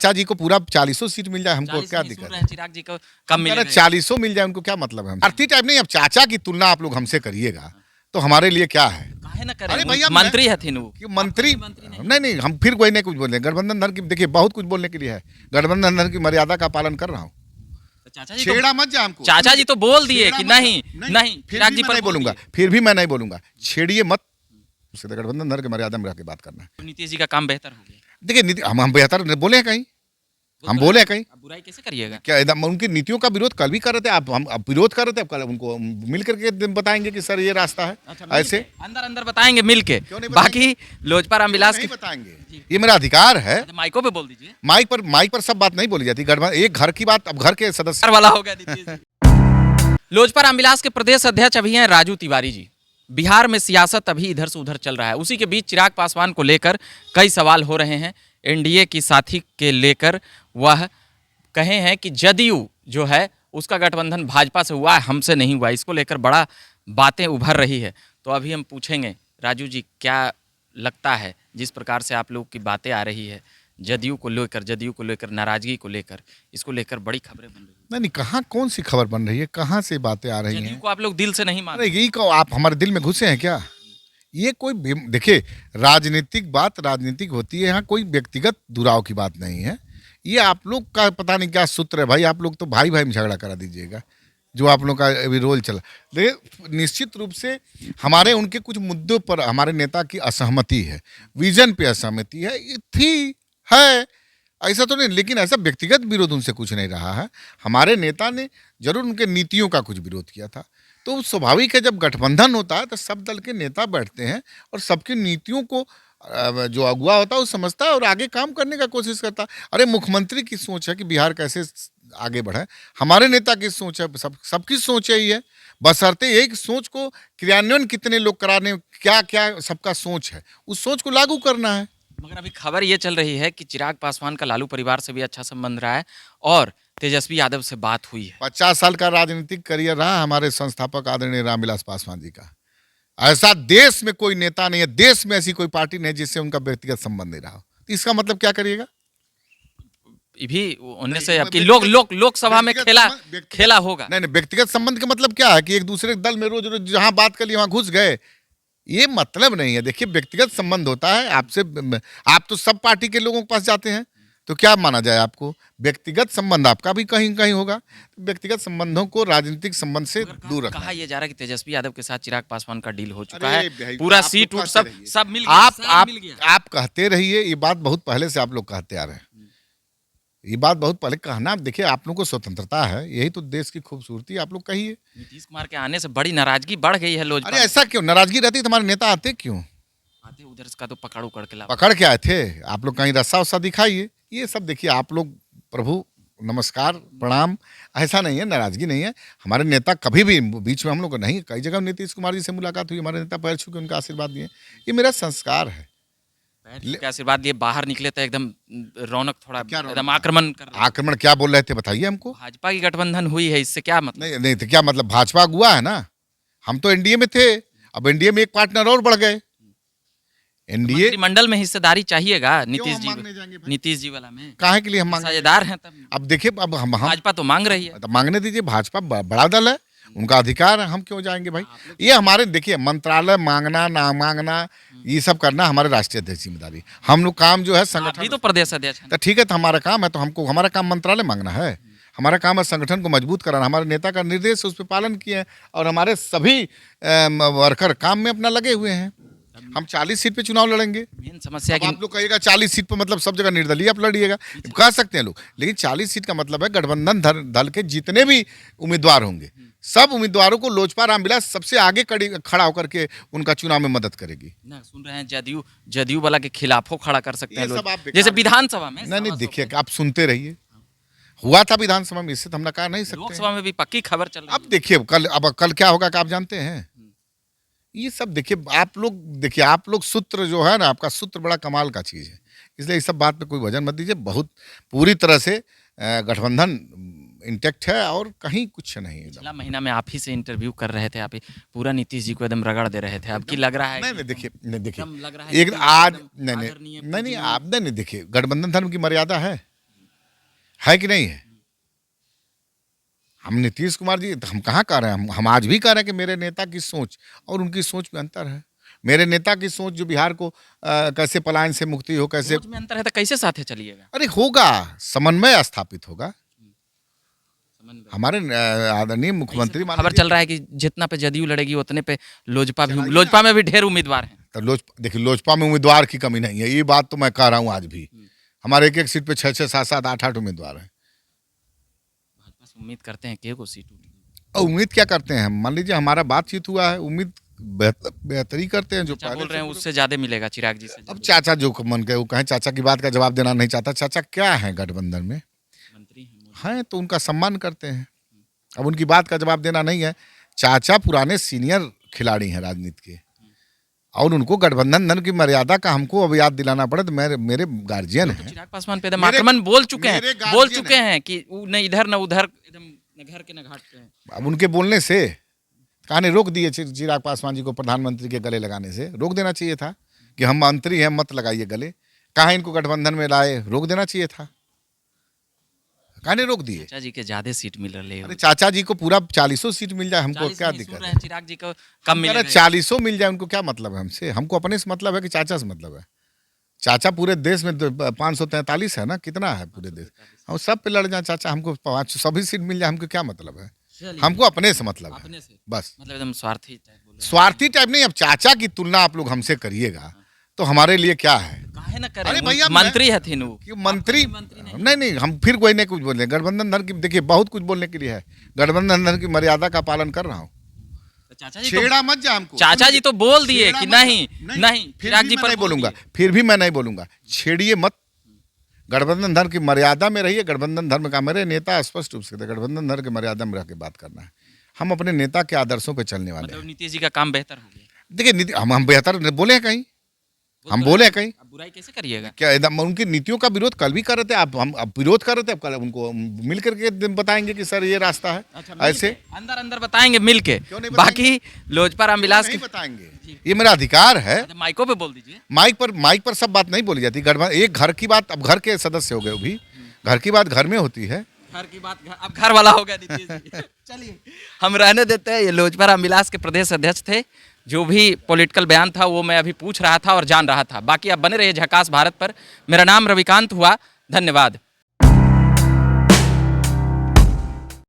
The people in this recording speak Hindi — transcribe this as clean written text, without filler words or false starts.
चाचा जी को पूरा 40 सीट मिल जाए हमको क्या दिक्कत है? चिराग जी को कम मिल 40 मिल जाए उनको क्या मतलब है? भारतीय टाइप नहीं, अब चाचा की तुलना आप लोग हमसे करिएगा तो हमारे लिए क्या है? काहे ना अरे करें, भैया मंत्री हथिन वो। कि मंत्री नहीं हम फिर कोई नहीं कुछ बोल रहे। गठबंधन धन की देखिए बहुत कुछ बोलने के लिए है। गठबंधन धन की मर्यादा का पालन कर रहा हूँ। चाचा जी छेड़ा मत जा हमको। चाचा जी तो बोल दिए कि नहीं नहीं फिर चिराग भी जी मैं पर नहीं बोलूंगा, फिर भी मैं नहीं बोलूंगा। छेड़िए मत। उससे तो गठबंधन धन की मर्यादा में रह के बात करना है। नीतीश जी का काम बेहतर हो गया। देखिए हम बेहतर बोले हैं कहीं? हम बोले हैं कहीं? अब बुराई कैसे करिएगा? क्या एकदम उनकी नीतियों का विरोध कल भी कर रहे थे आप, हम अब विरोध कर रहे थे। अब कल उनको मिल करके बताएंगे कि सर ये रास्ता है। ऐसे अंदर अंदर बताएंगे मिल के, क्यों नहीं बाकी लोजपा रामविलास नहीं की बताएंगे, ये मेरा अधिकार है। माइकों पे बोल दीजिए। माइक पर सब बात नहीं बोली जाती। एक घर की बात अब घर के सदस्य वाला हो गया नीतीश जी। लोजपा रामविलास के प्रदेश अध्यक्ष अभी हैं राजू तिवारी जी। बिहार में सियासत अभी इधर से उधर चल रहा है, उसी के बीच चिराग पासवान को लेकर कई सवाल हो रहे हैं। एनडीए की साथी के लेकर वह कहे हैं कि जदयू जो है उसका गठबंधन भाजपा से हुआ है, हमसे नहीं हुआ। इसको लेकर बड़ा बातें उभर रही है। तो अभी हम पूछेंगे राजू जी क्या लगता है जिस प्रकार से आप लोग की बातें आ रही है जदयू को लेकर नाराजगी को लेकर, इसको लेकर बड़ी खबरें बन रही है। नहीं कहाँ कौन सी खबर बन रही है, कहाँ से बातें आ रही हैं? जदयू को आप लोग दिल से नहीं मानते? यही कहो, आप हमारे दिल में घुसे हैं क्या? ये कोई देखिए राजनीतिक बात राजनीतिक होती है, यहाँ कोई व्यक्तिगत दुराव की बात नहीं है। ये आप लोग का पता नहीं क्या सूत्र है भाई। आप लोग तो भाई भाई में झगड़ा करा दीजिएगा जो आप लोग का अभी रोल चला। देखिए निश्चित रूप से हमारे उनके कुछ मुद्दों पर हमारे नेता की असहमति है, विजन पे असहमति है, ये थी है ऐसा तो नहीं, लेकिन ऐसा व्यक्तिगत विरोध उनसे कुछ नहीं रहा है। हमारे नेता ने जरूर उनके नीतियों का कुछ विरोध किया था। तो स्वाभाविक है जब गठबंधन होता है तो सब दल के नेता बैठते हैं और सबकी नीतियों को जो अगुवा होता है वो समझता है और आगे काम करने का कोशिश करता है। अरे मुख्यमंत्री की सोच है कि बिहार कैसे आगे बढ़े, हमारे नेता की सोच है, सबकी सोच यही है। बशर्ते एक सोच को क्रियान्वयन कितने लोग कराने, क्या क्या सबका सोच है, उस सोच को लागू करना है। मगर अभी खबर ये चल रही है कि चिराग पासवान का लालू परिवार से भी अच्छा संबंध रहा है और तेजस्वी यादव से बात हुई है। 50 साल का राजनीतिक करियर रहा हमारे संस्थापक आदरणीय रामविलास पासवान जी का। ऐसा देश में कोई नेता नहीं है, देश में ऐसी कोई पार्टी नहीं जिससे उनका व्यक्तिगत संबंध नहीं रहा। तो इसका मतलब क्या करिएगा? भी उनने से आपकी लोकसभा में खेला होगा। नहीं व्यक्तिगत संबंध का मतलब क्या है कि एक दूसरे दल में रोज रोज जहां बात कर लिए वहां घुस गए, ये मतलब नहीं है। देखिए व्यक्तिगत संबंध होता है आपसे, आप तो सब पार्टी के लोगों के पास जाते हैं तो क्या माना जाए आपको? व्यक्तिगत संबंध आपका भी कहीं कहीं होगा। तो व्यक्तिगत संबंधों को राजनीतिक संबंध से दूर रखना। कहा यह जा रहा है कि तेजस्वी यादव के साथ चिराग पासवान का डील हो चुका है, पूरा सीट सब मिल गया। आप कहते रहिए, ये बात बहुत पहले से आप लोग कहते आ रहे हैं। ये बात बहुत पहले कहना। देखिए आप लोगों को स्वतंत्रता है, यही तो देश की खूबसूरती। आप लोग कहिए नीतीश कुमार के आने से बड़ी नाराजगी बढ़ गई है लोजपा। अरे ऐसा क्यों? नाराजगी रहती तो हमारे नेता आते क्यों? आते उधर का तो पकड़ के आए थे। आप लोग कहीं रस्सा वस्सा दिखाइए। ये सब देखिए आप लोग, प्रभु नमस्कार प्रणाम, ऐसा नहीं है, नाराजगी नहीं है। हमारे नेता कभी भी बीच में हम लोग नहीं, कई जगह नीतीश कुमार जी से मुलाकात हुई, हमारे नेता पैर छू के उनका आशीर्वाद दिए। ये मेरा संस्कार है। आशीर्वाद दिए, बाहर निकले तो एकदम रौनक, थोड़ा एकदम आक्रमण क्या बोल रहे थे बताइए हमको? भाजपा की गठबंधन हुई है, इससे क्या मतलब? नहीं तो क्या मतलब? भाजपा हुआ है ना, हम तो एनडीए में थे, अब एनडीए में एक पार्टनर और बढ़ गए। एनडीए मंडल में हिस्सेदारी चाहिएगा नीतीश जी वाला में काहे के लिए हम साझेदार हैं तब? अब देखिए अब हम भाजपा तो मांग रही है, तो मांगने दीजिए। भाजपा बड़ा दल है, उनका अधिकार है, हम क्यों जाएंगे भाई? ये हमारे देखिए मंत्रालय मांगना ना मांगना ये सब करना हमारे राष्ट्रीय अध्यक्ष जिम्मेदारी। हम लोग काम जो है संगठन तो प्रदेश अध्यक्ष तो ठीक है, तो हमारा काम है, तो हमको हमारा काम मंत्रालय मांगना है, हमारा काम है संगठन को मजबूत कराना। हमारे नेता का निर्देश उस पर पालन किए और हमारे सभी वर्कर काम में अपना लगे हुए हैं। हम 40 सीट पे चुनाव लड़ेंगे। मेन समस्या आप लोग कहिएगा 40 सीट पे मतलब सब जगह निर्दलीय आप लड़िएगा, कह सकते हैं लोग, लेकिन 40 सीट का मतलब है गठबंधन दल के जितने भी उम्मीदवार होंगे सब उम्मीदवारों को लोजपा रामविलास सबसे आगे खड़ा होकर के उनका चुनाव में मदद करेगी ना। सुन रहे हैं जदयू वाला के खिलाफ खड़ा कर सकते हैं लोग, जैसे विधानसभा में। नहीं देखिए आप सुनते रहिए, हुआ था विधानसभा में, इससे तो हम ना कह नहीं सकते। लोकसभा में भी पक्की खबर चल रही है। अब देखिए कल क्या होगा आप जानते हैं? ये सब देखिए आप लोग सूत्र जो है ना, आपका सूत्र बड़ा कमाल का चीज़ है, इसलिए इस सब बात पे कोई वजन मत दीजिए। बहुत पूरी तरह से गठबंधन इंटेक्ट है और कहीं कुछ नहीं। पिछला महीना में आप ही से इंटरव्यू कर रहे थे, आप पूरा नीतीश जी को एकदम रगड़ दे रहे थे। अब की लग रहा है? नहीं देखिए एक आज नहीं आप नहीं देखिए गठबंधन धर्म की मर्यादा है। है कि नहीं है? हम नीतीश कुमार जी, हम कहाँ कह रहे हैं, हम आज भी कह रहे हैं कि मेरे नेता की सोच और उनकी सोच में अंतर है। मेरे नेता की सोच जो बिहार को कैसे पलायन से मुक्ति हो, कैसे, सोच में अंतर है तो कैसे साथे चलिएगा? अरे होगा, समन्वय स्थापित होगा। हमारे आदरणीय मुख्यमंत्री मान खबर लीजिए- चल रहा है कि जितना पे जदयू लड़ेगी उतने पे लोजपा में भी ढेर उम्मीदवार हैं। तो देखिए, लोजपा में उम्मीदवार की कमी नहीं है, ये बात तो मैं कह रहा हूँ आज भी। हमारे एक एक सीट पे 6-6, 7-7, 8-8 उम्मीदवार हैं। भाजपा से उम्मीद करते हैं कि को सीट और उम्मीद क्या करते हैं हम, मान लीजिए हमारा बातचीत हुआ है, उम्मीद बेहतरी करते हैं जो चाचा पहले बोल रहे हैं से- उससे ज्यादा मिलेगा चिराग जी से। अब चाचा जो मन के वो कहें, चाचा की बात का जवाब देना नहीं चाहता। चाचा क्या है गठबंधन में, मंत्री हैं तो उनका सम्मान करते हैं। अब उनकी बात का जवाब देना नहीं है। चाचा पुराने सीनियर खिलाड़ी हैं राजनीति के, और उनको गठबंधन की मर्यादा का हमको अब याद दिलाना पड़े तो मेरे गार्जियन हैं। चिराग पासवान पे एकदम आक्रमण बोल चुके हैं कि न इधर न उधर, एकदम न घर के न घाट पे। अब उनके बोलने से कहानी रोक दिए चिराग पासवान जी को प्रधानमंत्री के गले लगाने से। रोक देना चाहिए था कि हम मंत्री हैं, मत लगाइए गले। कहाँ इनको गठबंधन में लाए, रोक देना चाहिए था। कहानी रोक दिए। चाचा जी के ज्यादा सीट मिल रही है। अरे चाचा जी को पूरा 40 सीट मिल जाए, हमको क्या दिक्कत है? चिराग जी को कम मिल अरे रही है। 40 मिल जाए, उनको क्या मतलब है हमसे? हमको अपने से मतलब है कि चाचा से मतलब है? चाचा पूरे देश में 543 है ना, कितना है पूरे देश? हम सब पे लड़ जाए चाचा, हमको 5 सभी सीट मिल जाए, हमको क्या मतलब है? चलिए, हमको अपने से मतलब है अपने से बस। मतलब एकदम स्वार्थी टाइप बोल रहे हैं। स्वार्थी टाइप नहीं। अब चाचा की तुलना आप लोग हमसे करिएगा तो हमारे लिए क्या है? काहे न अरे करें, भैया, मंत्री है थी नु। कि मंत्री नहीं, हम फिर कोई नहीं कुछ बोले। गठबंधन धन की देखिए बहुत कुछ बोलने के लिए है। गठबंधन धन की मर्यादा का पालन कर रहा हूँ। तो चाचा जी तो छेड़ा मत जा हमको। चाचा जी तो बोल दिए छेड़ा कि मत नहीं जा। नहीं फिर चिराग भी जी मैं पर नहीं बोल बोलूंगा, दिए। फिर भी मैं नहीं बोलूंगा। छेड़िए मत। गठबंधन धर्म की मर्यादा में रहिए। गठबंधन धर्म का मेरे नेता स्पष्ट रूप से गठबंधन धर्म की मर्यादा में रह के बात करना है। हम अपने नेता के आदर्शों पे चलने वाले मतलब हैं। नीतीश जी का काम बेहतर हो गया। देखिए हम बेहतर बोले हैं कहीं? हम बोले हैं कहीं? अब बुराई कैसे करिएगा? क्या एकदम उनकी नीतियों का विरोध कल भी कर रहे थे आप? हम अब विरोध कर रहे थे, अब कल उनको मिल करके बताएंगे कि सर ये रास्ता है। ऐसे अंदर अंदर बताएंगे मिल के। क्यों नहीं बताएंगे? बाकी लोजपा रामविलास नहीं के बताएंगे, ये मेरा अधिकार है। माइकों पे बोल दीजिए। माइक पर सब बात नहीं बोली जाती। एक घर की बात, अब घर के सदस्य हो गए, भी घर की बात घर में होती है। घर की बात अब घर वाला हो गया नीतीश जी। चलिए हम रहने देते हैं। ये लोजपा रामविलास के प्रदेश अध्यक्ष थे। जो भी पॉलिटिकल बयान था वो मैं अभी पूछ रहा था और जान रहा था। बाकी आप बने रहिए झकास भारत पर। मेरा नाम रविकांत हुआ। धन्यवाद।